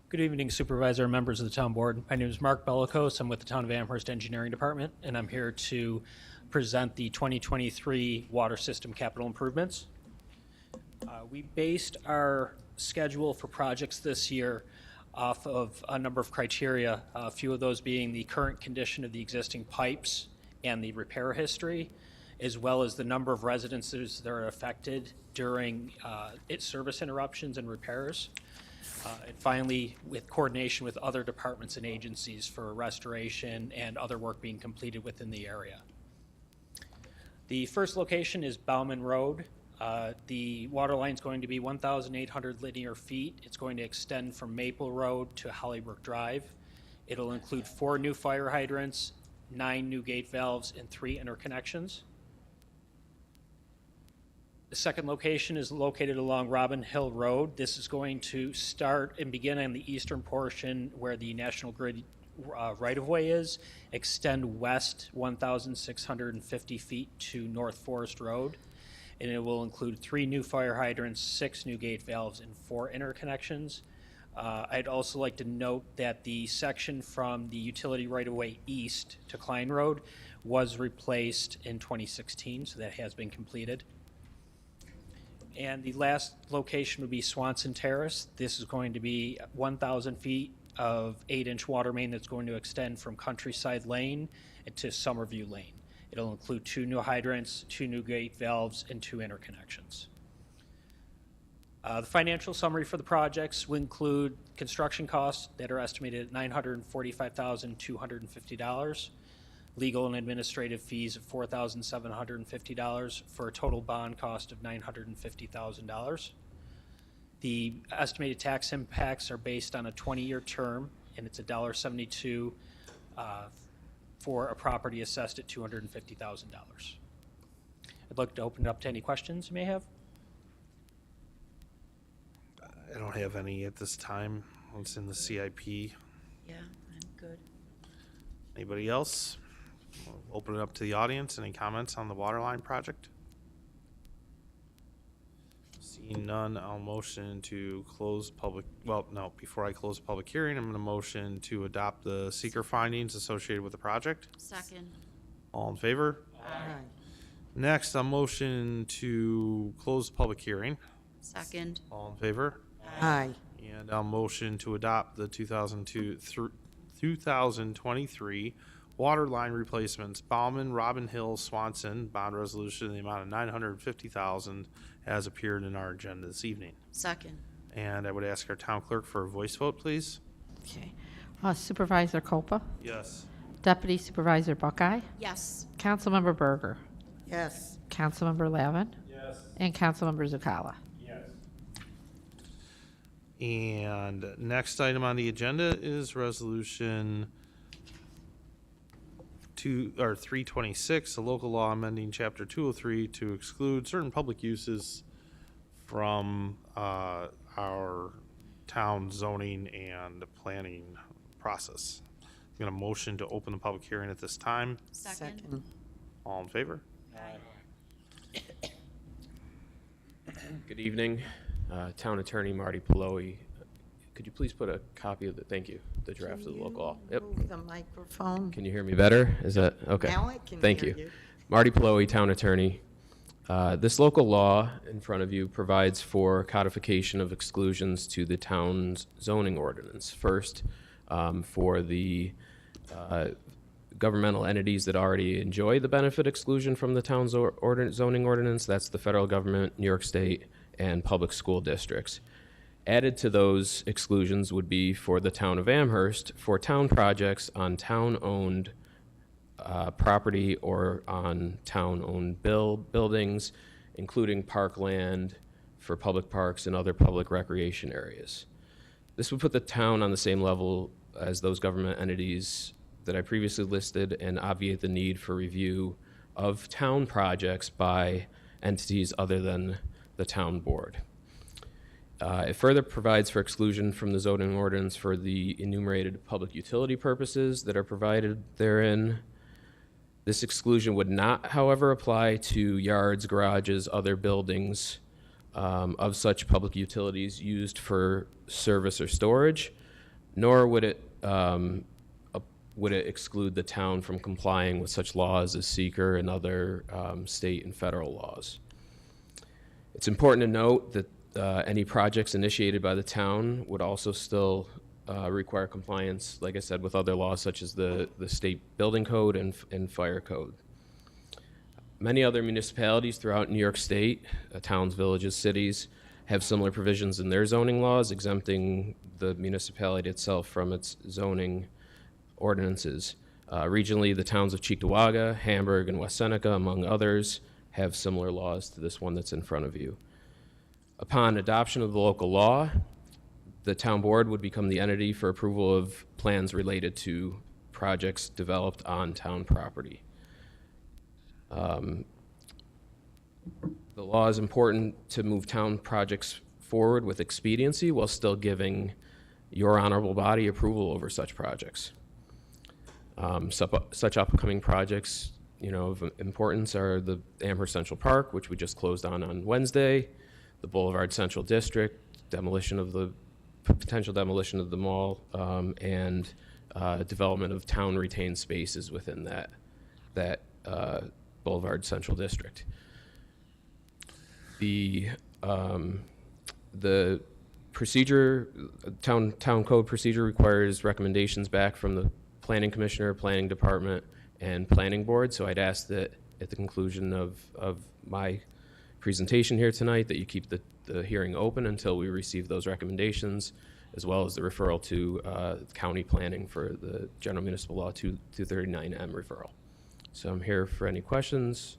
Good evening, Supervisor and members of the Town Board. My name is Mark Bellicose. I'm with the Town of Amherst Engineering Department, and I'm here to present the 2023 water system capital improvements. We based our schedule for projects this year off of a number of criteria, a few of those being the current condition of the existing pipes and the repair history, as well as the number of residences that are affected during its service interruptions and repairs. And finally, with coordination with other departments and agencies for restoration and other work being completed within the area. The first location is Bauman Road. The water line is going to be 1,800 linear feet. It's going to extend from Maple Road to Hollybrook Drive. It'll include 4 new fire hydrants, 9 new gate valves, and 3 interconnections. The second location is located along Robin Hill Road. This is going to start and begin on the eastern portion where the National Grid right-of-way is, extend west 1,650 feet to North Forest Road, and it will include 3 new fire hydrants, 6 new gate valves, and 4 interconnections. I'd also like to note that the section from the utility right-of-way east to Klein Road was replaced in 2016, so that has been completed. And the last location would be Swanson Terrace. This is going to be 1,000 feet of 8-inch water main that's going to extend from Countryside Lane to Somerview Lane. It'll include 2 new hydrants, 2 new gate valves, and 2 interconnections. The financial summary for the projects will include construction costs that are estimated at $945,250, legal and administrative fees of $4,750 for a total bond cost of $950,000. The estimated tax impacts are based on a 20-year term, and it's $1.72 for a property assessed at $250,000. I'd like to open it up to any questions you may have. I don't have any at this time. It's in the CIP. Yeah, I'm good. Anybody else? We'll open it up to the audience. Any comments on the water line project? Seeing none, I'll motion to close public, well, no, before I close the public hearing, I'm going to motion to adopt the seeker findings associated with the project. Second. All in favor? Aye. Next, I'll motion to close the public hearing. Second. All in favor? Aye. And I'll motion to adopt the 2023 water line replacements, Bauman, Robin Hill, Swanson, bond resolution in the amount of $950,000 as appeared in our agenda this evening. Second. And I would ask our town clerk for a voice vote, please. Okay. Supervisor Copa, Yes. Deputy Supervisor Buckeye, Yes. Councilmember Berger, Yes. Councilmember Lavin, Yes. and Councilmember Zucala. And next item on the agenda is resolution 326, a local law amending chapter 203 to exclude certain public uses from our town zoning and planning process. I'm going to motion to open the public hearing at this time. Second. All in favor? Good evening. Town Attorney Marty Paloy Could you please put a copy of thank you, the draft of the local law? Yep. Move the microphone. Can you hear me better? Is that, okay. Now I can Thank hear you. you. Marty Paloe, Town Attorney. This local law in front of you provides for codification of exclusions to the town's zoning ordinance. First, for the governmental entities that already enjoy the benefit exclusion from the town's zoning ordinance, that's the federal government, New York State, and public school districts. Added to those exclusions would be for the town of Amherst for town projects on town-owned property or on town-owned buildings, including parkland for public parks and other public recreation areas. This would put the town on the same level as those government entities that I previously listed and obviate the need for review of town projects by entities other than the town board. It further provides for exclusion from the zoning ordinance for the enumerated public utility purposes that are provided therein. This exclusion would not, however, apply to yards, garages, other buildings of such public utilities used for service or storage, nor would it exclude the town from complying with such laws as seeker and other state and federal laws. It's important to note that any projects initiated by the town would also still require compliance, like I said, with other laws such as the state building code and fire code. Many other municipalities throughout New York State, towns, villages, cities, have similar provisions in their zoning laws exempting the municipality itself from its zoning ordinances. Regionally, the towns of Cheektowaga, Hamburg, and West Seneca, among others, have similar laws to this one that's in front of you. Upon adoption of the local law, the town board would become the entity for approval of plans related to projects developed on town property. The law is important to move town projects forward with expediency while still giving your honorable body approval over such projects. Such upcoming projects, of importance are the Amherst Central Park, which we just closed on Wednesday, the Boulevard Central District, potential demolition of the mall, and development of town retained spaces within that Boulevard Central District. The procedure, town code procedure requires recommendations back from the planning commissioner, planning department, and planning board. So I'd ask that at the conclusion of my presentation here tonight that you keep the hearing open until we receive those recommendations, as well as the referral to county planning for the General Municipal Law 239M referral. So I'm here for any questions.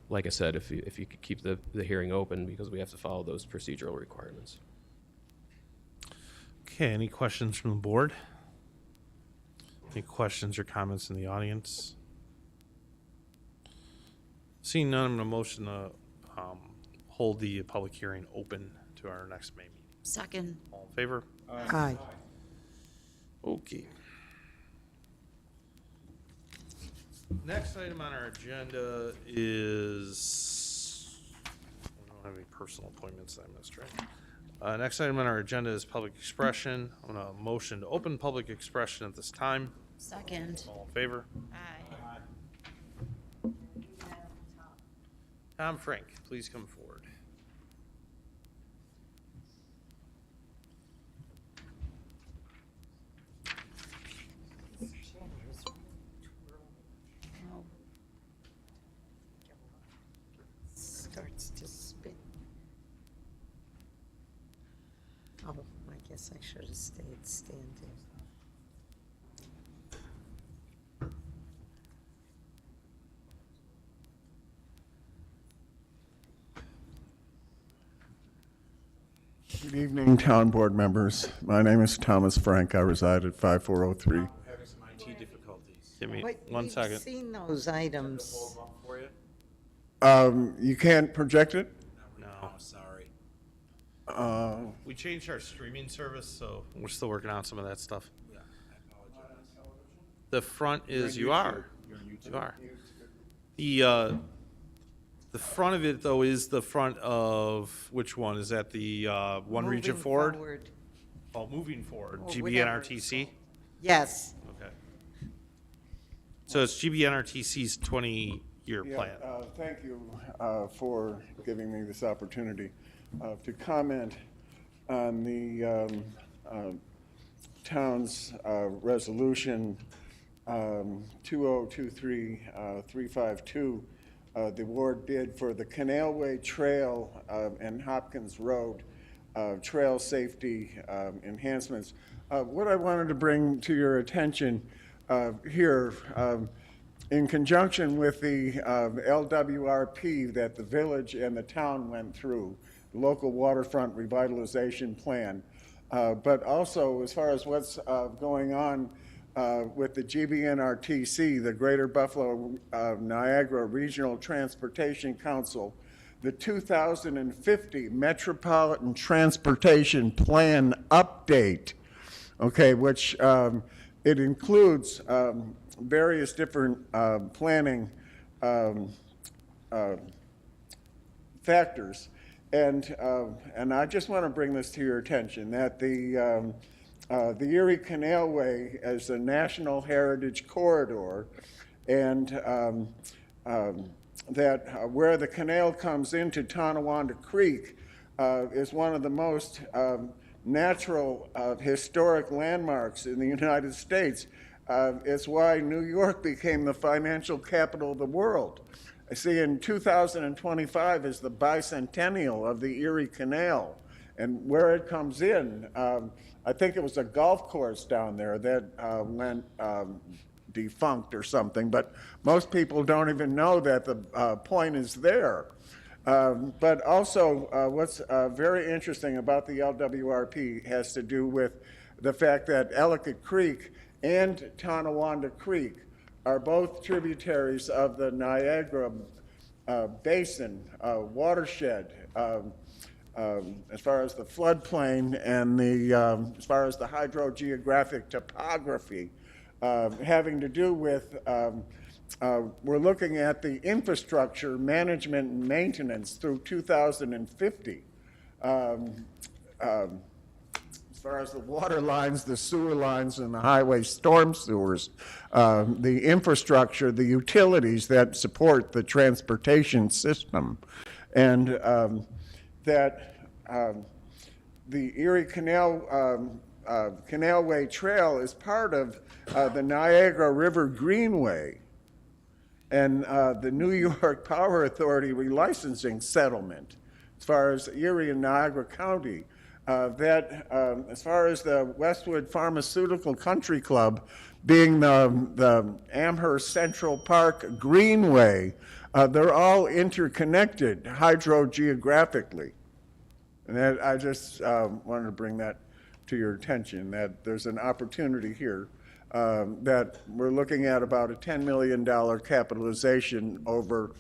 Like I said, if you could keep the hearing open because we have to follow those procedural requirements. Okay, any questions from the board? Any questions or comments in the audience? Seeing none, I'm going to motion to hold the public hearing open to our next May meeting. Second. All in favor? Aye. Okay. Next item on our agenda is, I don't have any personal appointments that I missed, right? Next item on our agenda is public expression. I'm going to motion to open public expression at this time. Second. All in favor? Aye. Tom Frank, please come forward. Starts to spin. Oh, I guess I should have stayed standing. Good evening, town board members. My name is Thomas Frank. I reside at 5403. Having some IT difficulties. Give me But 1 second. We've seen those items. For you? You can't project it? No, sorry. Uh, We changed our streaming service, so we're still working on some of that stuff. Yeah, I apologize. The front is, you are. You are. The front of it, though, is the front of, which one? Is that the one region Moving forward? Well, moving forward, Or whatever it's GBNRTC? Yes. Okay. So it's GBNRTC's 20-year plan. Thank you for giving me this opportunity to comment on the town's resolution 2023352, the award bid for the Canalway Trail and Hopkins Road trail safety enhancements. What I wanted to bring to your attention here, in conjunction with the LWRP that the village and the town went through, the local waterfront revitalization plan, but also as far as what's going on with the GBNRTC, the Greater Buffalo Niagara Regional Transportation Council, the 2050 Metropolitan Transportation Plan update, okay, which it includes various different planning factors. And I just want to bring this to your attention, that the Erie Canalway is a National Heritage Corridor, and that where the canal comes into Tonawanda Creek is one of the most natural historic landmarks in the United States. It's why New York became the financial capital of the world. I see in 2025 is the bicentennial of the Erie Canal, and where it comes in, I think it was a golf course down there that went defunct or something, but most people don't even know that the point is there. But also, what's very interesting about the LWRP has to do with the fact that Ellicott Creek and Tonawanda Creek are both tributaries of the Niagara Basin watershed, as far as the floodplain and as far as the hydrogeographic topography, having to do with, we're looking at the infrastructure management and maintenance through 2050. As far as the water lines, the sewer lines, and the highway storm sewers, the infrastructure, the utilities that support the transportation system, and that the Erie Canalway Trail is part of the Niagara River Greenway and the New York Power Authority relicensing settlement as far as Erie and Niagara County. That as far as the Westwood Pharmaceutical Country Club being the Amherst Central Park Greenway, they're all interconnected hydrogeographically. And that, I just wanted to bring that to your attention, that there's an opportunity here that we're looking at about a $10 million capitalization over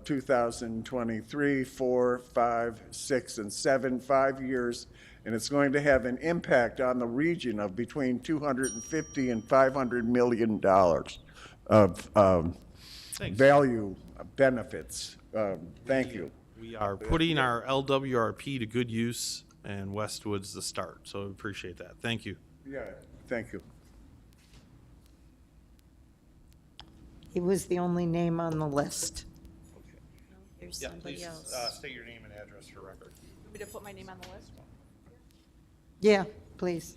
2023, 4, 5, 6, and 7, 5 years, and it's going to have an impact on the region of between $250 and $500 million of value benefits. Thank you. We are putting our LWRP to good use, and Westwood's the start, so I appreciate that. Thank you. Yeah, thank you. He was the only name on the list. There's Yeah, somebody please else. state your name and address for record. Want me to put my name on the list? Yeah, please.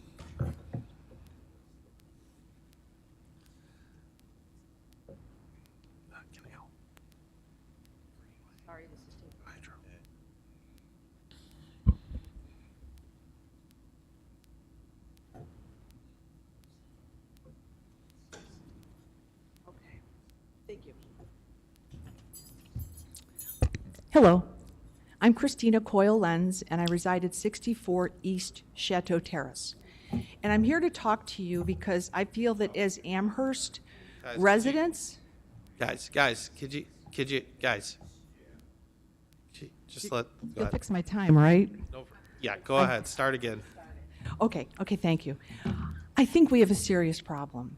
Sorry, this is taking. Okay, thank you. Hello, I'm Christina Coyle-Lenz, and I reside at 64 East Chateau Terrace. And I'm here to talk to you because I feel that as Amherst Guys, residents, Guys, could you, guys? Just let, go you'll ahead. fix my time, right? Yeah, go ahead, start again. Okay, thank you. I think we have a serious problem.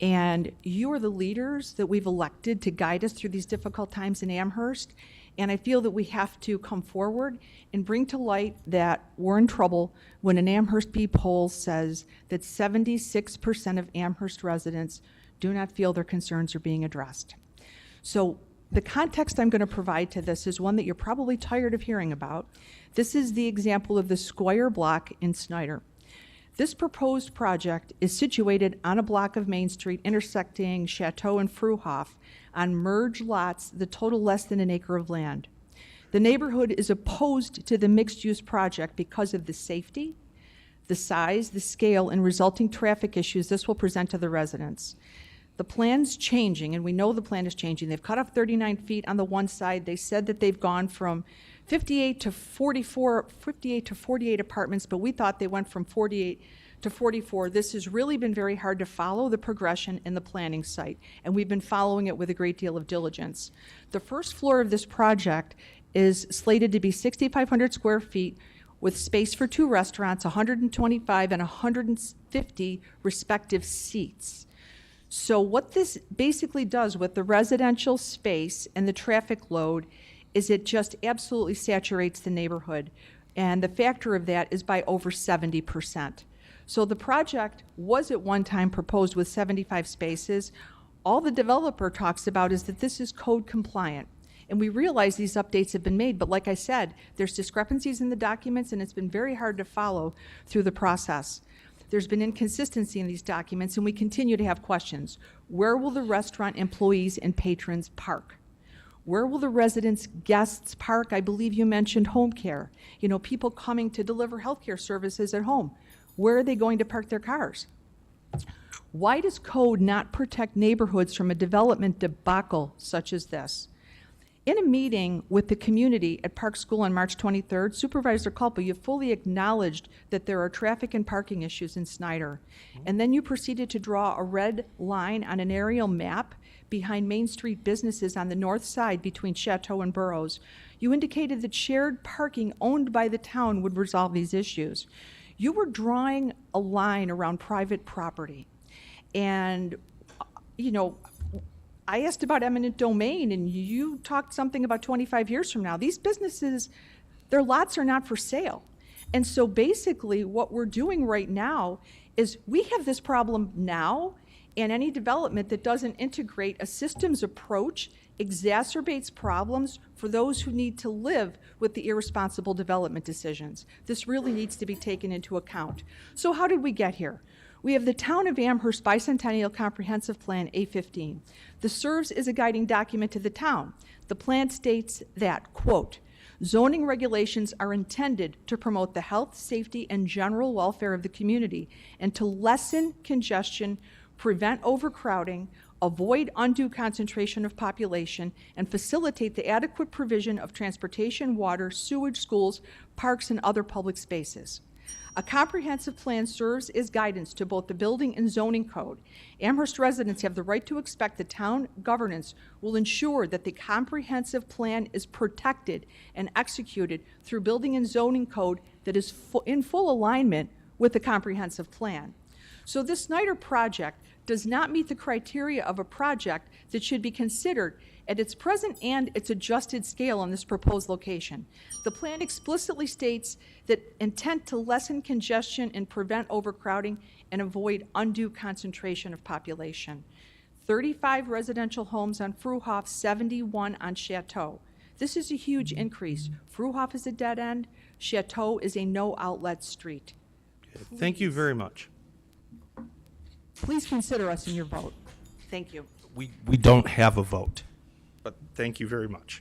And you are the leaders that we've elected to guide us through these difficult times in Amherst. And I feel that we have to come forward and bring to light that we're in trouble when an Amherst Bee poll says that 76% of Amherst residents do not feel their concerns are being addressed. So the context I'm going to provide to this is one that you're probably tired of hearing about. This is the example of the Squire block in Snyder. This proposed project is situated on a block of Main Street intersecting Chateau and Fruhoff on merged lots that total less than an acre of land. The neighborhood is opposed to the mixed-use project because of the safety, the size, the scale, and resulting traffic issues this will present to the residents. The plan's changing, and we know the plan is changing. They've cut off 39 feet on the one side. They said that they've gone from 58 to 48 apartments, but we thought they went from 48 to 44. This has really been very hard to follow the progression in the planning site, and we've been following it with a great deal of diligence. The first floor of this project is slated to be 6,500 square feet with space for 2 restaurants, 125 and 150 respective seats. So what this basically does with the residential space and the traffic load is it just absolutely saturates the neighborhood. And the factor of that is by over 70%. So the project was at one time proposed with 75 spaces. All the developer talks about is that this is code compliant. And we realize these updates have been made, but like I said, there's discrepancies in the documents and it's been very hard to follow through the process. There's been inconsistency in these documents and we continue to have questions. Where will the restaurant employees and patrons park? Where will the residents' guests park? I believe you mentioned home care. You know, people coming to deliver healthcare services at home. Where are they going to park their cars? Why does code not protect neighborhoods from a development debacle such as this? In a meeting with the community at Park School on March 23rd, Supervisor Culpa, you fully acknowledged that there are traffic and parking issues in Snyder. And then you proceeded to draw a red line on an aerial map behind Main Street businesses on the north side between Chateau and Burroughs. You indicated that shared parking owned by the town would resolve these issues. You were drawing a line around private property. And, you know, I asked about eminent domain, and you talked something about 25 years from now. These businesses, their lots are not for sale. And so basically what we're doing right now is we have this problem now, and any development that doesn't integrate a systems approach exacerbates problems for those who need to live with the irresponsible development decisions. This really needs to be taken into account. So how did we get here? We have the Town of Amherst Bicentennial Comprehensive Plan A15. This serves as a guiding document to the town. The plan states that, quote, zoning regulations are intended to promote the health, safety, and general welfare of the community and to lessen congestion, prevent overcrowding, avoid undue concentration of population, and facilitate the adequate provision of transportation, water, sewage, schools, parks, and other public spaces. A comprehensive plan serves as guidance to both the building and zoning code. Amherst residents have the right to expect the town governance will ensure that the comprehensive plan is protected and executed through building and zoning code that is in full alignment with the comprehensive plan. So this Snyder project does not meet the criteria of a project that should be considered at its present and its adjusted scale on this proposed location. The plan explicitly states that intent to lessen congestion and prevent overcrowding and avoid undue concentration of population. 35 residential homes on Fruhoff, 71 on Chateau. This is a huge increase. Fruhoff is a dead end. Chateau is a no outlet street. Thank you very much. Please consider us in your vote. Thank you. We don't have a vote, but thank you very much.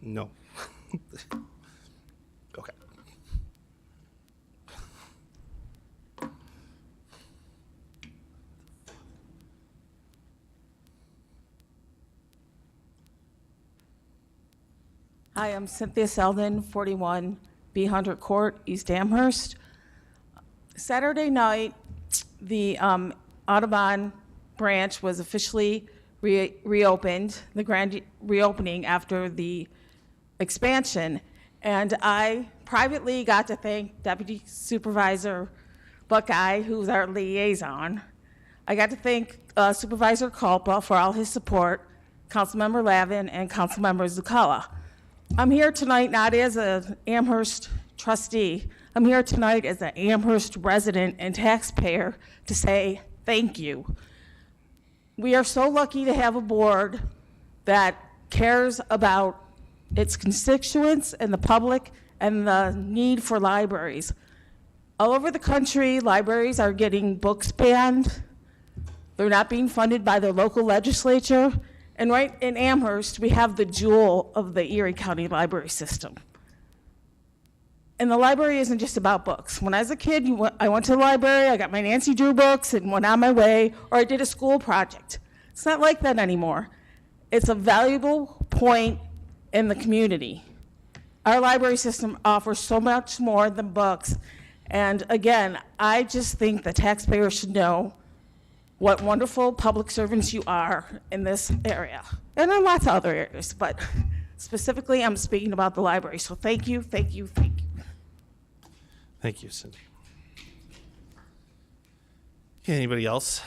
No. Okay. Hi, I'm Cynthia Selden, 41 B. Hunter Court, East Amherst. Saturday night, the Audubon branch was officially reopened, the grand reopening after the expansion. And I privately got to thank Deputy Supervisor Buckeye, who's our liaison. I got to thank Supervisor Culpa for all his support, Councilmember Lavin, and Councilmember Zucala. I'm here tonight not as an Amherst trustee. I'm here tonight as an Amherst resident and taxpayer to say thank you. We are so lucky to have a board that cares about its constituents and the public and the need for libraries. All over the country, libraries are getting books banned. They're not being funded by their local legislature. And right in Amherst, we have the jewel of the Erie County library system. And the library isn't just about books. When I was a kid, I went to the library, I got my Nancy Drew books and went on my way, or I did a school project. It's not like that anymore. It's a valuable point in the community. Our library system offers so much more than books. And again, I just think the taxpayers should know what wonderful public servants you are in this area. And in lots of other areas, but specifically I'm speaking about the library. So thank you, thank you, thank you. Thank you, Cindy. Okay, anybody else?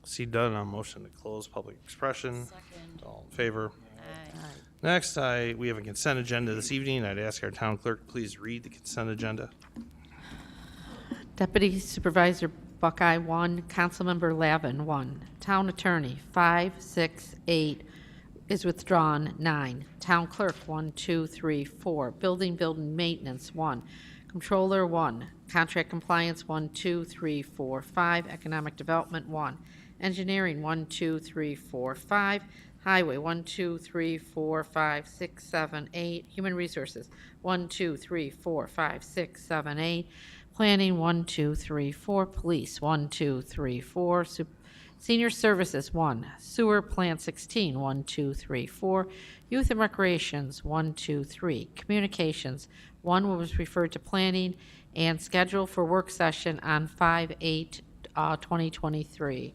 See done on motion to close public expression. Second. All in favor? Aye. Next, we have a consent agenda this evening. I'd ask our town clerk, please read the consent agenda. Deputy Supervisor Buckeye, 1. Councilmember Lavin, 1. Town Attorney, 5, 6, 8 is withdrawn, 9. Town Clerk, 1, 2, 3, 4. Building Maintenance, 1. Controller, 1. Contract Compliance, 1, 2, 3, 4, 5. Economic Development, 1. Engineering, 1, 2, 3, 4, 5. Highway, 1, 2, 3, 4, 5, 6, 7, 8. Human Resources, 1, 2, 3, 4, 5, 6, 7, 8. Planning, 1, 2, 3, 4. Police, 1, 2, 3, 4. Senior Services, 1. Sewer Plant 16, 1, 2, 3, 4. Youth and Recreations, 1, 2, 3. Communications, 1 was referred to planning and scheduled for work session on 5/8/2023.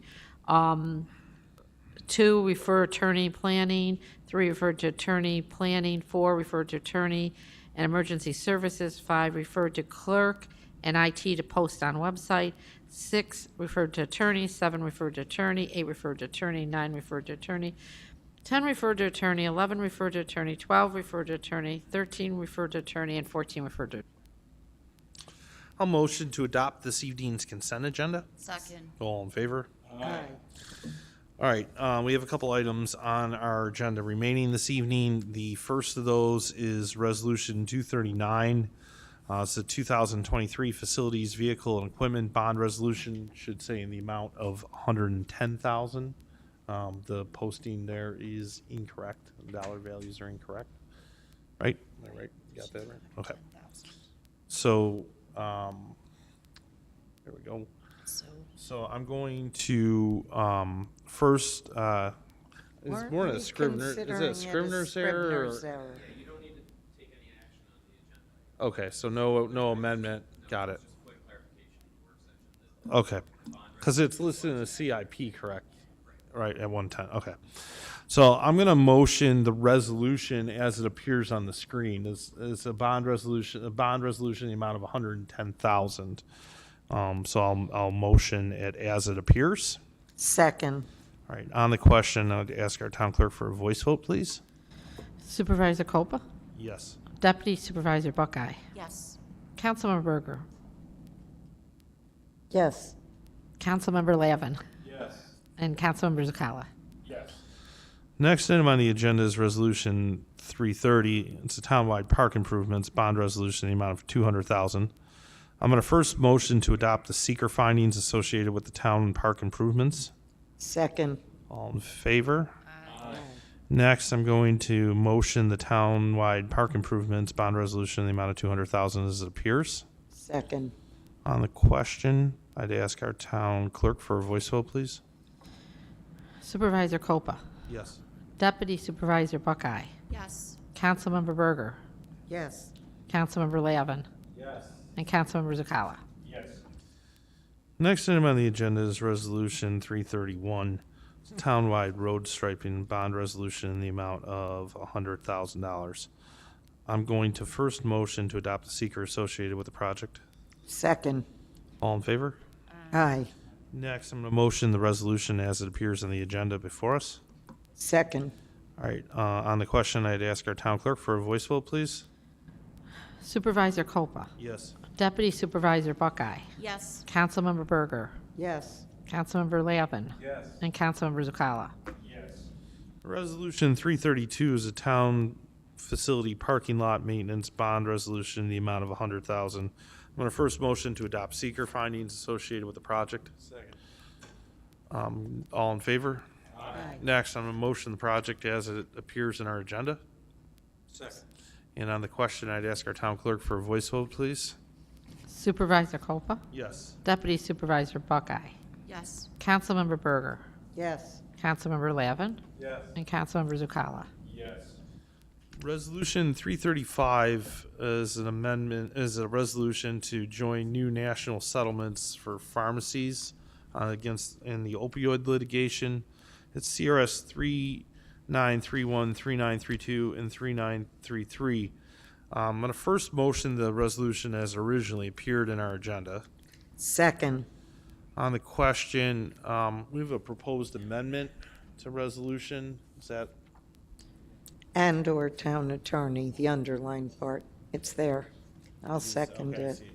2 refer attorney planning, 3 referred to attorney planning, 4 referred to attorney and emergency services, 5 referred to clerk and IT to post on website, 6 referred to attorney, 7 referred to attorney, 8 referred to attorney, 9 referred to attorney, 10 referred to attorney, 11 referred to attorney, 12 referred to attorney, 13 referred to attorney, and 14 referred to. I'll motion to adopt this evening's consent agenda. Second. All in favor? Aye. All right, we have a couple items on our agenda remaining this evening. The first of those is Resolution 239. It's the 2023 Facilities, Vehicle, and Equipment Bond Resolution, should say in the amount of $110,000. The posting there is incorrect. The dollar values are incorrect. Right? Am I right? You got that right? Okay. So, there we go. So I'm going to first. It's more than a Scrivener. Is it a Scrivener's error? Okay, so no amendment. Got it. Okay, because it's listed in the CIP, correct? Right, at 110. Okay. So I'm going to motion the resolution as it appears on the screen. It's a bond resolution in the amount of $110,000. So I'll motion it as it appears. Second. All right, on the question, I'd ask our town clerk for a voice vote, please. Supervisor Copa? Yes. Deputy Supervisor Buckeye? Yes. Councilmember Berger? Yes. Councilmember Lavin? Yes. And Councilmember Zucala? Yes. Next item on the agenda is Resolution 330. It's a townwide park improvements bond resolution in the amount of $200,000. I'm going to first motion to adopt the seeker findings associated with the town and park improvements. Second. All in favor? Aye. Next, I'm going to motion the townwide park improvements bond resolution in the amount of $200,000 as it appears. Second. On the question, I'd ask our town clerk for a voice vote, please. Supervisor Copa? Yes. Deputy Supervisor Buckeye? Yes. Councilmember Berger? Yes. Councilmember Lavin? Yes. And Councilmember Zucala? Yes. Next item on the agenda is Resolution 331. It's a townwide road striping bond resolution in the amount of $100,000. I'm going to first motion to adopt the seeker associated with the project. Second. All in favor? Aye. Next, I'm going to motion the resolution as it appears on the agenda before us. Second. All right, on the question, I'd ask our town clerk for a voice vote, please. Supervisor Copa. Yes. Deputy Supervisor Buckeye. Yes. Councilmember Berger. Yes. Councilmember Lavin. Yes. And Councilmember Zucala. Resolution 332 is a town facility parking lot maintenance bond resolution in the amount of $100,000. I'm going to first motion to adopt seeker findings associated with the project. Second. All in favor? Aye. Next, I'm going to motion the project as it appears in our agenda. Second. And on the question, I'd ask our town clerk for a voice vote, please. Supervisor Copa. Yes. Deputy Supervisor Buckeye. Yes. Councilmember Berger. Yes. Councilmember Lavin. Yes. And Councilmember Zucala. Resolution 335 is an amendment, is a resolution to join new national settlements for pharmacies against in the opioid litigation. It's CRS 3931, 3932, and 3933. I'm going to first motion the resolution as originally appeared in our agenda. Second. On the question, we have a proposed amendment to resolution. Is that And/or town attorney, the underlined part. It's there. I'll second okay, it. see.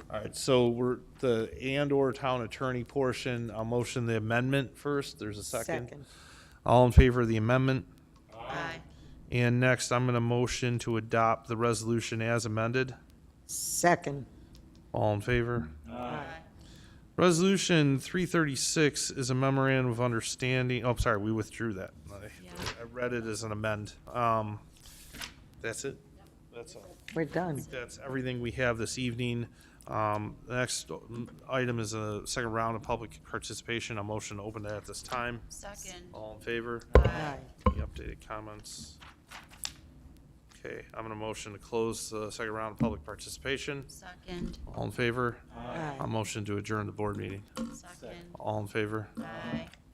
All right, so we're the and/or town attorney portion. I'll motion the amendment first. There's a second. Second. All in favor of the amendment? Aye. And next, I'm going to motion to adopt the resolution as amended. Second. All in favor? Aye. Resolution 336 is a memorandum of understanding. Oh, sorry, we withdrew that. I read it as an amend. That's it? That's all. We're done. That's everything we have this evening. The next item is a second round of public participation. A motion to open that at this time. Second. All in favor? Aye. Any updated comments? Okay, I'm going to motion to close the second round of public participation. Second. All in favor? Aye. A motion to adjourn the board meeting. Second. All in favor? Aye.